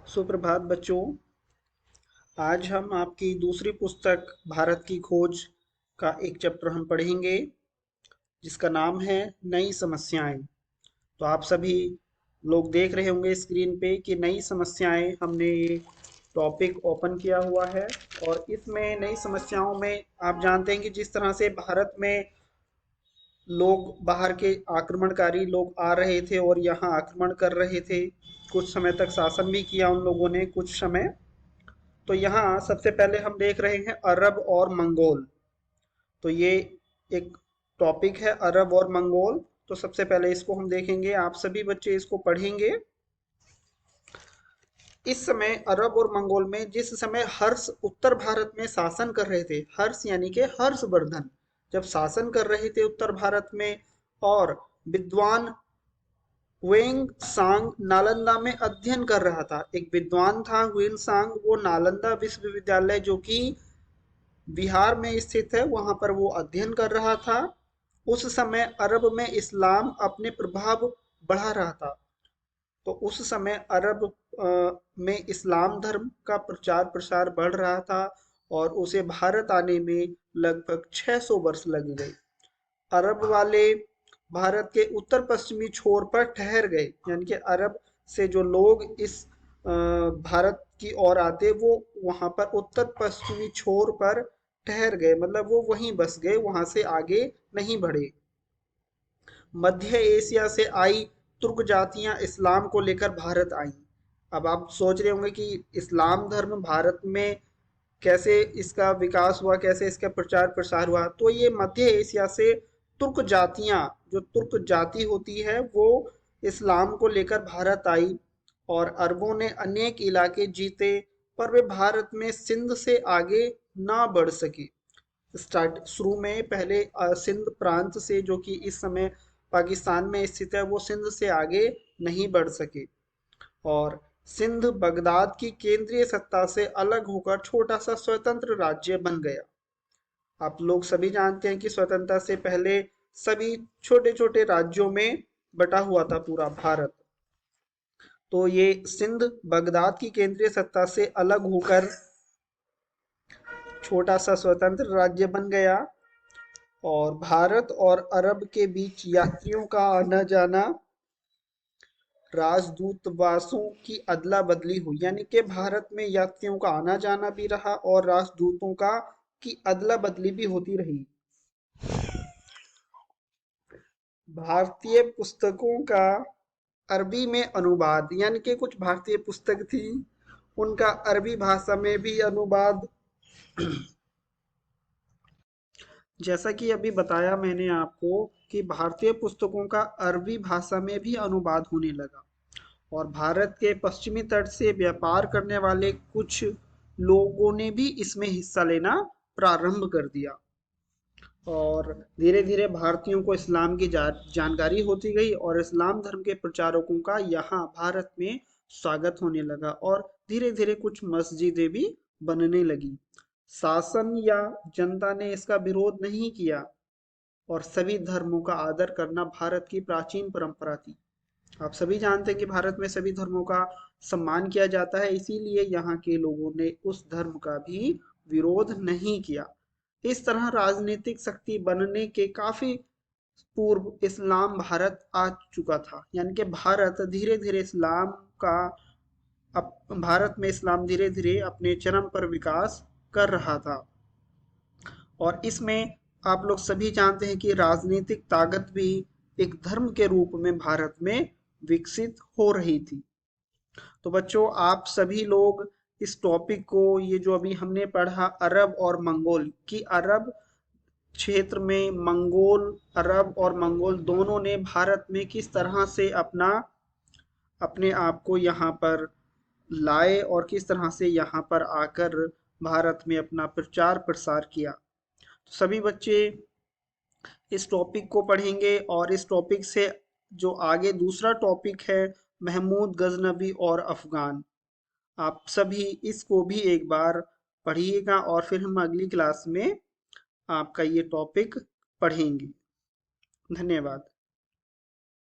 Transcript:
सुप्रभात बच्चों। आज हम आपकी दूसरी पुस्तक भारत की खोज का एक चैप्टर हम पढ़ेंगे जिसका नाम है नई समस्याएं। तो आप सभी लोग देख रहे होंगे स्क्रीन पे कि नई समस्याएं हमने ये टॉपिक ओपन किया हुआ है। और इसमें नई समस्याओं में आप जानते हैं कि जिस तरह से भारत में लोग बाहर के आक्रमणकारी लोग आ रहे थे और यहाँ आक्रमण कर रहे थे, कुछ समय तक शासन भी किया उन लोगों ने कुछ समय। तो यहाँ सबसे पहले हम देख रहे हैं अरब और मंगोल। तो ये एक टॉपिक है अरब और मंगोल। तो सबसे पहले इसको हम देखेंगे, आप सभी बच्चे इसको पढ़ेंगे। इस समय अरब और मंगोल में जिस समय हर्ष उत्तर भारत में शासन कर रहे थे, हर्ष यानी कि हर्षवर्धन जब शासन कर रहे थे उत्तर भारत में, और विद्वान वेंग सांग नालंदा में अध्ययन कर रहा था। एक विद्वान था वेंग सांग, वो नालंदा विश्वविद्यालय जो कि बिहार में स्थित है वहां पर वो अध्ययन कर रहा था। उस समय अरब में इस्लाम अपने प्रभाव बढ़ा रहा था। तो उस समय अरब में इस्लाम धर्म का प्रचार प्रसार बढ़ रहा था और उसे भारत आने में लगभग 600 वर्ष लग गए। अरब वाले भारत के उत्तर पश्चिमी छोर पर ठहर गए, यानी कि अरब से जो लोग इस भारत की ओर आते वो वहां पर उत्तर पश्चिमी छोर पर ठहर गए, मतलब वो वहीं बस गए, वहां से आगे नहीं बढ़े। मध्य एशिया से आई तुर्क जातियां इस्लाम को लेकर भारत आईं। अब आप सोच रहे होंगे कि इस्लाम धर्म भारत में कैसे इसका विकास हुआ, कैसे इसका प्रचार प्रसार हुआ। तो ये मध्य एशिया से तुर्क जातियां, जो तुर्क जाति होती है वो इस्लाम को लेकर भारत आई और अरबों ने अनेक इलाके जीते, पर वे भारत में सिंध से आगे ना बढ़ सके। स्टार्ट शुरू में पहले सिंध प्रांत से, जो कि इस समय पाकिस्तान में स्थित है, वो सिंध से आगे नहीं बढ़ सके और सिंध बगदाद की केंद्रीय सत्ता से अलग होकर छोटा सा स्वतंत्र राज्य बन गया। आप लोग सभी जानते हैं कि स्वतंत्रता से पहले सभी छोटे छोटे राज्यों में बटा हुआ था पूरा भारत। तो ये सिंध बगदाद की केंद्रीय सत्ता से अलग होकर छोटा सा स्वतंत्र राज्य बन गया और भारत और अरब के बीच यात्रियों का आना जाना, राजदूतवासों की अदला बदली हुई, यानी कि भारत में यात्रियों का आना जाना भी रहा और राजदूतों का की अदला बदली भी होती रही। भारतीय पुस्तकों का अरबी में अनुवाद, यानी कि कुछ भारतीय पुस्तक थी उनका अरबी भाषा में भी अनुवाद। जैसा कि अभी बताया मैंने आपको कि भारतीय पुस्तकों का अरबी भाषा में भी अनुवाद होने लगा और भारत के पश्चिमी तट से व्यापार करने वाले कुछ लोगों ने भी इसमें हिस्सा लेना प्रारंभ कर दिया और धीरे धीरे भारतीयों को इस्लाम की जानकारी होती गई और इस्लाम धर्म के प्रचारकों का यहाँ भारत में स्वागत होने लगा और धीरे धीरे कुछ मस्जिदें भी बनने लगी। शासन या जनता ने इसका विरोध नहीं किया और सभी धर्मों का आदर करना भारत की प्राचीन परंपरा थी। आप सभी जानते हैं कि भारत में सभी धर्मों का सम्मान किया जाता है, इसीलिए यहाँ के लोगों ने उस धर्म का भी विरोध नहीं किया। इस तरह राजनीतिक शक्ति बनने के काफी पूर्व इस्लाम भारत आ चुका था, यानी कि भारत धीरे धीरे इस्लाम का भारत में इस्लाम धीरे धीरे अपने चरम पर विकास कर रहा था और इसमें आप लोग सभी जानते हैं कि राजनीतिक ताकत भी एक धर्म के रूप में भारत में विकसित हो रही थी। तो बच्चों आप सभी लोग इस टॉपिक को, ये जो अभी हमने पढ़ा अरब और मंगोल, की अरब क्षेत्र में मंगोल, अरब और मंगोल दोनों ने भारत में किस तरह से अपने आप को यहाँ पर लाए और किस तरह से यहाँ पर आकर भारत में अपना प्रचार प्रसार किया। तो सभी बच्चे इस टॉपिक को पढ़ेंगे और इस टॉपिक से जो आगे दूसरा टॉपिक है महमूद गजनवी और अफगान, आप सभी इसको भी एक बार पढ़िएगा और फिर हम अगली क्लास में आपका ये टॉपिक पढ़ेंगे। धन्यवाद।